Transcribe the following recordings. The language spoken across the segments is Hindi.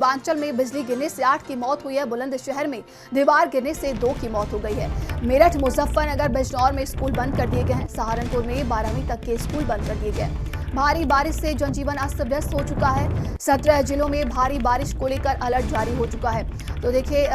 पूर्वांचल में बिजली गिरने से 8 की मौत हुई है। बुलंदशहर में दीवार गिरने से 2 की मौत हो गई है। मेरठ, मुजफ्फरनगर, बिजनौर में स्कूल बंद कर दिए गए हैं। सहारनपुर में 12वीं तक के स्कूल बंद कर दिए गए। भारी बारिश से जनजीवन अस्त व्यस्त हो चुका है। 17 जिलों में भारी बारिश को लेकर अलर्ट जारी हो चुका है। तो देखिए,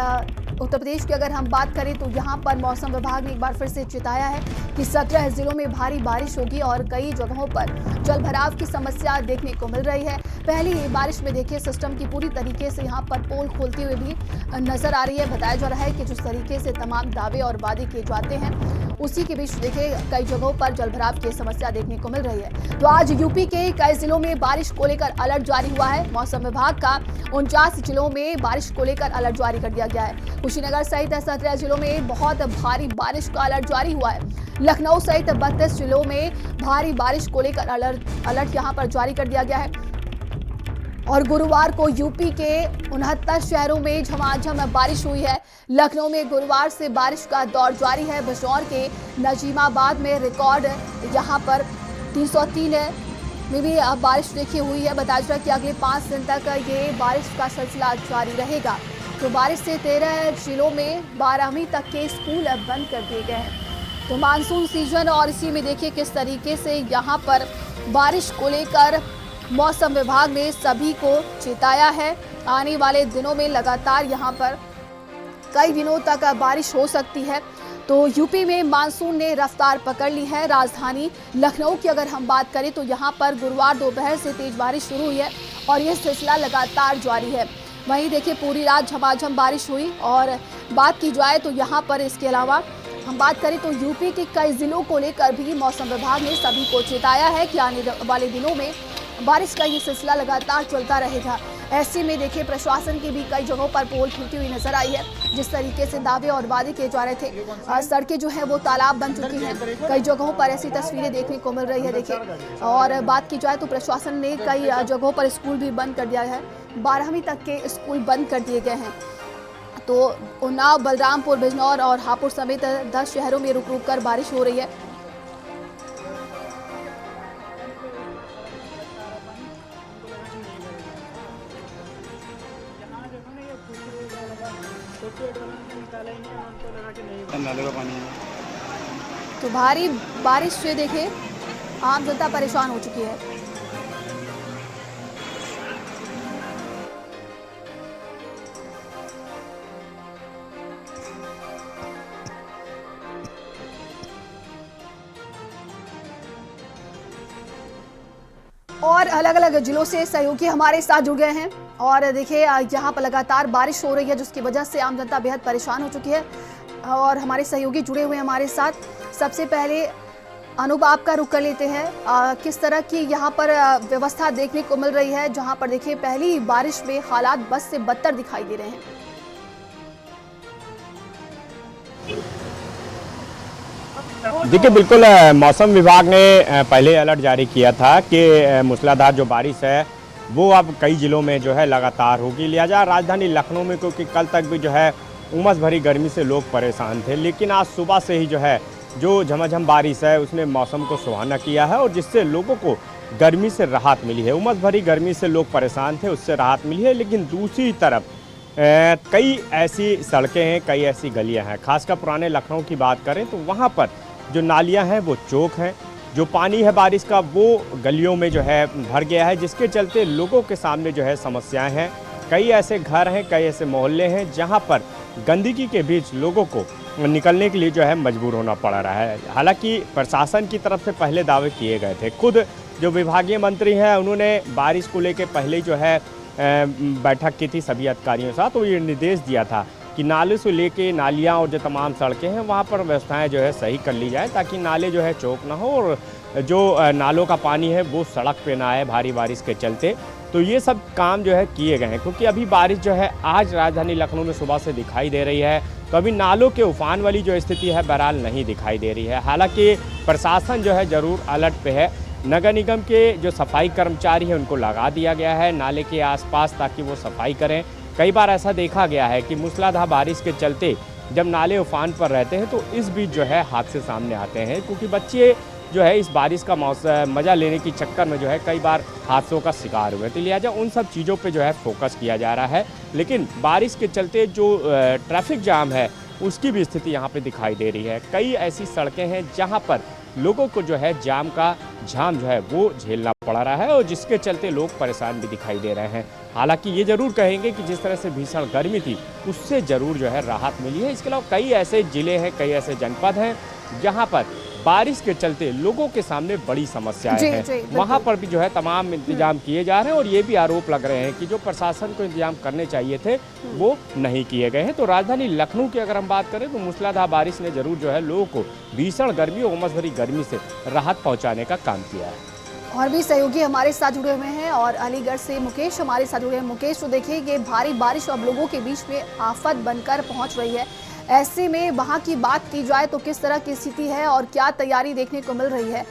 उत्तर प्रदेश की अगर हम बात करें तो यहाँ पर मौसम विभाग ने एक बार फिर से चेताया है कि 17 जिलों में भारी बारिश होगी और कई जगहों पर जल भराव की समस्या देखने को मिल रही है। पहली बारिश में देखिए सिस्टम की पूरी तरीके से यहाँ पर पोल खोलती हुई भी नजर आ रही है। बताया जा रहा है कि जिस तरीके से तमाम दावे और वादे किए जाते हैं उसी के बीच देखिए कई जगहों पर जलभराव की समस्या देखने को मिल रही है। तो आज यूपी के कई जिलों में बारिश को लेकर अलर्ट जारी हुआ है। मौसम विभाग का 49 जिलों में बारिश को लेकर अलर्ट जारी कर दिया गया है। कुशीनगर सहित 17 जिलों में बहुत भारी बारिश का अलर्ट जारी हुआ है। लखनऊ सहित 32 जिलों में भारी बारिश को लेकर अलर्ट यहां पर जारी कर दिया गया है। और गुरुवार को यूपी के 69 शहरों में झमाझम बारिश हुई है। लखनऊ में गुरुवार से बारिश का दौर जारी है। बिजनौर के नजीमाबाद में रिकॉर्ड यहां पर 303 में भी बारिश देखी हुई है। बताया जा रहा है कि अगले 5 दिन तक ये बारिश का सिलसिला जारी रहेगा। तो बारिश से 13 जिलों में 12वीं तक के स्कूल बंद कर दिए गए हैं। तो मानसून सीजन और इसी में देखिए किस तरीके से यहाँ पर बारिश को लेकर मौसम विभाग ने सभी को चेताया है। आने वाले दिनों में लगातार यहाँ पर कई दिनों तक बारिश हो सकती है। तो यूपी में मानसून ने रफ्तार पकड़ ली है। राजधानी लखनऊ की अगर हम बात करें तो यहाँ पर गुरुवार दोपहर से तेज बारिश शुरू हुई है और ये सिलसिला लगातार जारी है। वहीं देखिए पूरी रात झमाझम बारिश हुई। और बात की जाए तो यहाँ पर इसके अलावा हम बात करें तो यूपी के कई जिलों को लेकर भी मौसम विभाग ने सभी को चेताया है कि आने वाले दिनों में बारिश का ये सिलसिला लगातार चलता रहेगा। ऐसे में देखिए प्रशासन की भी कई जगहों पर पोल खुलती हुई नजर आई है। जिस तरीके से दावे और वादे किए जा रहे थे, सड़कें जो है वो तालाब बन चुकी हैं। कई जगहों पर ऐसी तस्वीरें देखने को मिल रही है। देखिए, और बात की जाए तो प्रशासन ने कई जगहों पर स्कूल भी बंद कर दिया है। 12वीं तक के स्कूल बंद कर दिए गए हैं। तो उन्नाव, बलरामपुर, बिजनौर और हापुड़ समेत 10 शहरों में रुक रुक कर बारिश हो रही है। तो भारी बारिश से देखिए आम जनता परेशान हो चुकी है। और अलग अलग जिलों से सहयोगी हमारे साथ जुड़ गए हैं। और देखिए यहाँ पर लगातार बारिश हो रही है जिसकी वजह से आम जनता बेहद परेशान हो चुकी है। और हमारे सहयोगी जुड़े हुए हैं हमारे साथ। सबसे पहले अनुभव आपका रुख कर लेते हैं। किस तरह की यहाँ पर व्यवस्था देखने को मिल रही है, जहाँ पर देखिए पहली बारिश में हालात बस से बदतर दिखाई दे रहे हैं। देखिए, बिल्कुल मौसम विभाग ने पहले अलर्ट जारी किया था कि मूसलाधार जो बारिश है वो अब कई जिलों में जो है लगातार होगी। लिहाजा राजधानी लखनऊ में, क्योंकि कल तक भी जो है उमस भरी गर्मी से लोग परेशान थे, लेकिन आज सुबह से ही जो है जो झमाझम बारिश है उसने मौसम को सुहाना किया है और जिससे लोगों को गर्मी से राहत मिली है। उमस भरी गर्मी से लोग परेशान थे, उससे राहत मिली है। लेकिन दूसरी तरफ कई ऐसी सड़कें हैं, कई ऐसी गलियां हैं। खासकर पुराने लखनऊ की बात करें तो वहाँ पर जो नालियां हैं वो चौक हैं। जो पानी है बारिश का वो गलियों में जो है भर गया है, जिसके चलते लोगों के सामने जो है समस्याएं हैं। कई ऐसे घर हैं, कई ऐसे मोहल्ले हैं जहां पर गंदगी के बीच लोगों को निकलने के लिए जो है मजबूर होना पड़ रहा है। हालांकि प्रशासन की तरफ से पहले दावे किए गए थे। खुद जो विभागीय मंत्री हैं उन्होंने बारिश को लेकर पहले जो है बैठक की थी सभी अधिकारियों के साथ। तो ये निर्देश दिया था कि नाले से लेके नालियाँ और जो तमाम सड़कें हैं वहाँ पर व्यवस्थाएं जो है सही कर ली जाए, ताकि नाले जो है चौक ना हो और जो नालों का पानी है वो सड़क पे ना आए भारी बारिश के चलते। तो ये सब काम जो है किए गए हैं, क्योंकि अभी बारिश जो है आज राजधानी लखनऊ में सुबह से दिखाई दे रही है। तो अभी नालों के उफान वाली जो स्थिति है बहरहाल नहीं दिखाई दे रही है। हालांकि प्रशासन जो है ज़रूर अलर्ट पे है। नगर निगम के जो सफाई कर्मचारी हैं उनको लगा दिया गया है नाले के आसपास, ताकि वो सफाई करें। कई बार ऐसा देखा गया है कि मूसलाधार बारिश के चलते जब नाले उफान पर रहते हैं तो इस बीच जो है हादसे सामने आते हैं, क्योंकि बच्चे जो है इस बारिश का मज़ा लेने की चक्कर में जो है कई बार हादसों का शिकार हुए। तो लिहाजा उन सब चीज़ों पे जो है फोकस किया जा रहा है। लेकिन बारिश के चलते जो ट्रैफिक जाम है उसकी भी स्थिति यहाँ पे दिखाई दे रही है। कई ऐसी सड़कें हैं जहाँ पर लोगों को जो है जाम जो है वो झेलना पड़ रहा है और जिसके चलते लोग परेशान भी दिखाई दे रहे हैं। हालांकि ये ज़रूर कहेंगे कि जिस तरह से भीषण गर्मी थी उससे ज़रूर जो है राहत मिली है। इसके अलावा कई ऐसे ज़िले हैं, कई ऐसे जनपद हैं जहाँ पर बारिश के चलते लोगों के सामने बड़ी समस्याएं हैं। वहाँ पर भी जो है तमाम इंतजाम किए जा रहे हैं और ये भी आरोप लग रहे हैं कि जो प्रशासन को इंतजाम करने चाहिए थे वो नहीं किए गए हैं। तो राजधानी लखनऊ की अगर हम बात करें तो मूसलाधार बारिश ने जरूर जो है लोगों को भीषण गर्मी और उमस भरी गर्मी से राहत पहुँचाने का काम किया है। और भी सहयोगी हमारे साथ जुड़े हुए हैं और अलीगढ़ से मुकेश हमारे साथ जुड़े हैं। मुकेश, तो देखिए ये भारी बारिश अब लोगों के बीच में आफत बनकर पहुंच रही है। ऐसे में वहां की बात की जाए तो किस तरह की स्थिति है और क्या तैयारी देखने को मिल रही है?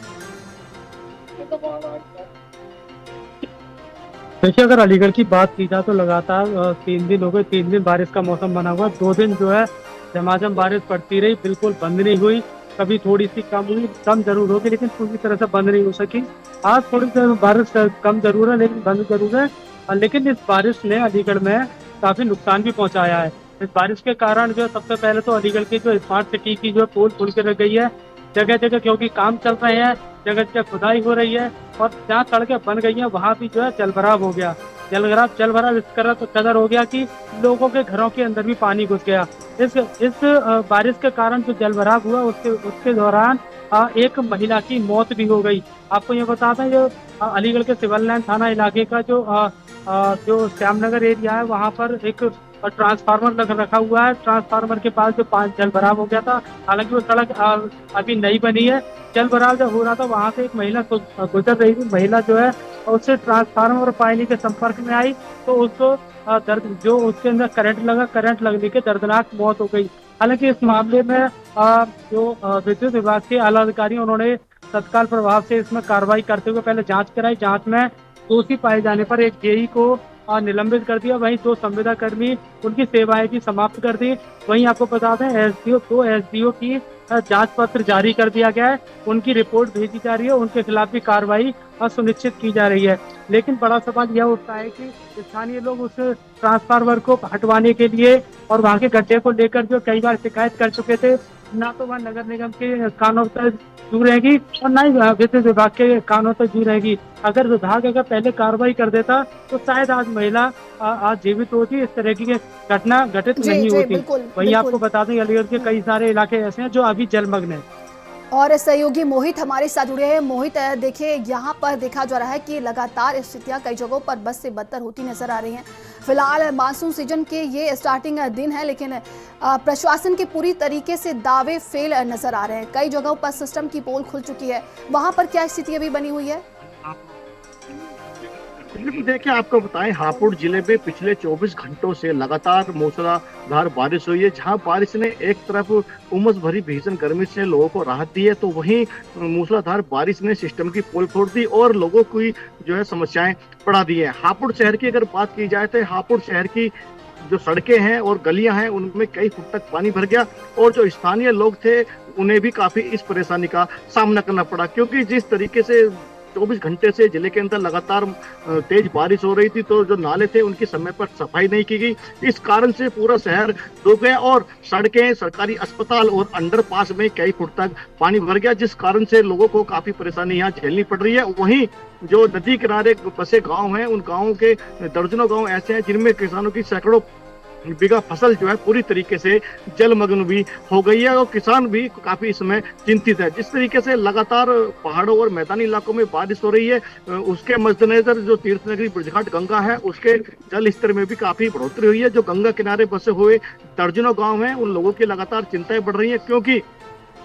देखिए, अगर अलीगढ़ की बात की जाए तो लगातार 3 दिन हो गए, 3 दिन बारिश का मौसम बना हुआ। 2 दिन जो है झमाझम बारिश पड़ती रही, बिल्कुल बंद नहीं हुई। कभी थोड़ी सी कम हुई, कम जरूर होगी लेकिन पूरी तरह से बंद नहीं हो सकी। आज थोड़ी सी बारिश कम जरूर है लेकिन बंद जरूर है। लेकिन इस बारिश ने अलीगढ़ में काफी नुकसान भी पहुंचाया है। इस बारिश के कारण जो सबसे पहले तो अलीगढ़ की जो स्मार्ट सिटी की जो पोल खुल के रह गई है जगह जगह, क्योंकि काम चल रहे हैं, जगह जगह खुदाई हो रही है और जहाँ सड़कें बन गई हैं वहाँ भी जो है जलभराव हो गया। जलभराव इस कदर हो गया कि लोगों के घरों के अंदर भी पानी घुस गया। इस बारिश के कारण जो जलभराव हुआ उसके दौरान एक महिला की मौत भी हो गई। आपको ये बता दें, जो अलीगढ़ के सिविल लाइन थाना इलाके का जो श्यामनगर एरिया है वहाँ पर एक ट्रांसफार्मर रखा हुआ है। ट्रांसफार्मर के पास जो जलभराव हो गया था, हालांकि वो सड़क अभी नई बनी है। जलभराव जब हो रहा था वहां से एक महिला गुजर रही थी। महिला जो है उससे ट्रांसफार्मर और पानी के संपर्क में आई तो उसको जो उसके अंदर करंट लगने के दर्दनाक मौत हो गई। हालांकि इस मामले में जो विद्युत विभाग के आला अधिकारी उन्होंने तत्काल प्रभाव से इसमें कार्रवाई करते हुए पहले जांच कराई। जांच में दोषी पाए जाने पर एक जेई को निलंबित कर दिया। वहीं 2 संविदा कर्मी उनकी सेवाएं भी समाप्त कर दी। वहीं आपको बता दें दो एसडीओ की जांच पत्र जारी कर दिया गया है। उनकी रिपोर्ट भेजी जा रही है, उनके खिलाफ भी कार्रवाई सुनिश्चित की जा रही है। लेकिन बड़ा सवाल यह उठता है कि स्थानीय लोग उस ट्रांसफार्मर को हटवाने के लिए और वहां के गड्ढे को लेकर जो कई बार शिकायत कर चुके थे, ना तो वह नगर निगम के कानों तक जू रहेगी और ना ही विद्युत विभाग के कानों तक जू रहेगी। अगर विभाग पहले कार्रवाई कर देता तो शायद आज महिला आज जीवित होती, इस तरह की घटना घटित नहीं होती। वहीं आपको बता दें अलीगढ़ के कई सारे इलाके ऐसे हैं जो अभी जलमग्न है। और सहयोगी मोहित हमारे साथ जुड़े हैं। मोहित, देखिए यहाँ पर देखा जा रहा है कि लगातार स्थितियां कई जगहों पर बद से बदतर होती नजर आ रही हैं। फिलहाल मानसून सीजन के ये स्टार्टिंग दिन है लेकिन प्रशासन के पूरी तरीके से दावे फेल नजर आ रहे हैं। कई जगहों पर सिस्टम की पोल खुल चुकी है, वहां पर क्या स्थिति अभी बनी हुई है? देखिए, आपको बताएं, हापुड़ जिले में पिछले 24 घंटों से लगातार मूसलाधार बारिश हुई है। जहां बारिश ने एक तरफ उमस भरी भीषण गर्मी से लोगों को राहत दी है तो वहीं मूसलाधार बारिश ने सिस्टम की पोल फोड़ दी और लोगों की जो है समस्याएं बढ़ा दी है। हापुड़ शहर की अगर बात की जाए तो हापुड़ शहर की जो सड़कें हैं और गलियां हैं उनमें कई फुट तक पानी भर गया और जो स्थानीय लोग थे उन्हें भी काफी इस परेशानी का सामना करना पड़ा, क्योंकि जिस तरीके से 24 घंटे से जिले के अंदर लगातार तेज बारिश हो रही थी तो जो नाले थे उनकी समय पर सफाई नहीं की गई। इस कारण से पूरा शहर डूब गया और सड़कें, सरकारी अस्पताल और अंडरपास में कई फुट तक पानी भर गया, जिस कारण से लोगों को काफी परेशानी यहाँ झेलनी पड़ रही है। वहीं जो नदी किनारे बसे गाँव हैं उन गाँवों के दर्जनों गाँव ऐसे हैं जिनमें किसानों की सैकड़ों बीघा फसल जो है पूरी तरीके से जलमग्न भी हो गई है और किसान भी काफी इसमें चिंतित है। जिस तरीके से लगातार पहाड़ों और मैदानी इलाकों में बारिश हो रही है उसके मद्देनजर जो तीर्थनगरी ब्रजघाट गंगा है उसके जल स्तर में भी काफी बढ़ोतरी हुई है। जो गंगा किनारे बसे हुए दर्जनों गाँव हैं उन लोगों की लगातार चिंताएं बढ़ रही है, क्योंकि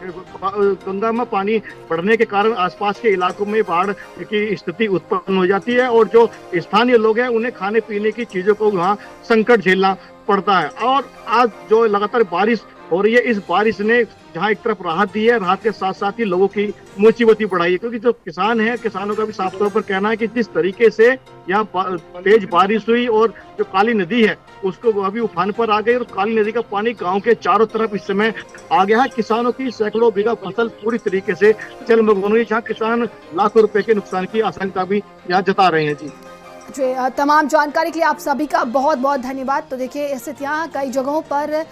गंगा में पानी बढ़ने के कारण आसपास के इलाकों में बाढ़ की स्थिति उत्पन्न हो जाती है और जो स्थानीय लोग हैं उन्हें खाने पीने की चीजों को वहाँ संकट झेलना पड़ता है। और आज जो लगातार बारिश हो रही है, इस बारिश ने जहाँ एक तरफ राहत दी है, राहत के साथ साथ ही लोगों की मुसीबत बढ़ाई है, क्योंकि जो किसान है किसानों का भी साफ तौर पर कहना है कि जिस तरीके से यहाँ तेज बारिश हुई और जो काली नदी है उसको वो अभी उफान पर आ गई और काली नदी का पानी गांव के चारों तरफ इस समय आ गया है। किसानों की सैकड़ों बीघा फसल पूरी तरीके से जलमग्न हुई, जहाँ किसान लाखों रुपए के नुकसान की आशंका भी यहाँ जता रहे हैं। जी तमाम जानकारी के लिए आप सभी का बहुत बहुत धन्यवाद। तो देखिए, स्थितियाँ कई जगहों पर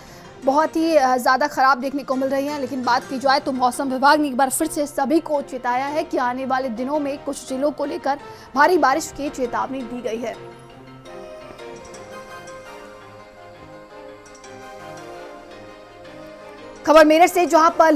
बहुत ही ज़्यादा ख़राब देखने को मिल रही हैं, लेकिन बात की जाए तो मौसम विभाग ने एक बार फिर से सभी को चेताया है कि आने वाले दिनों में कुछ जिलों को लेकर भारी बारिश की चेतावनी दी गई है। खबर मेरठ से, जहां पर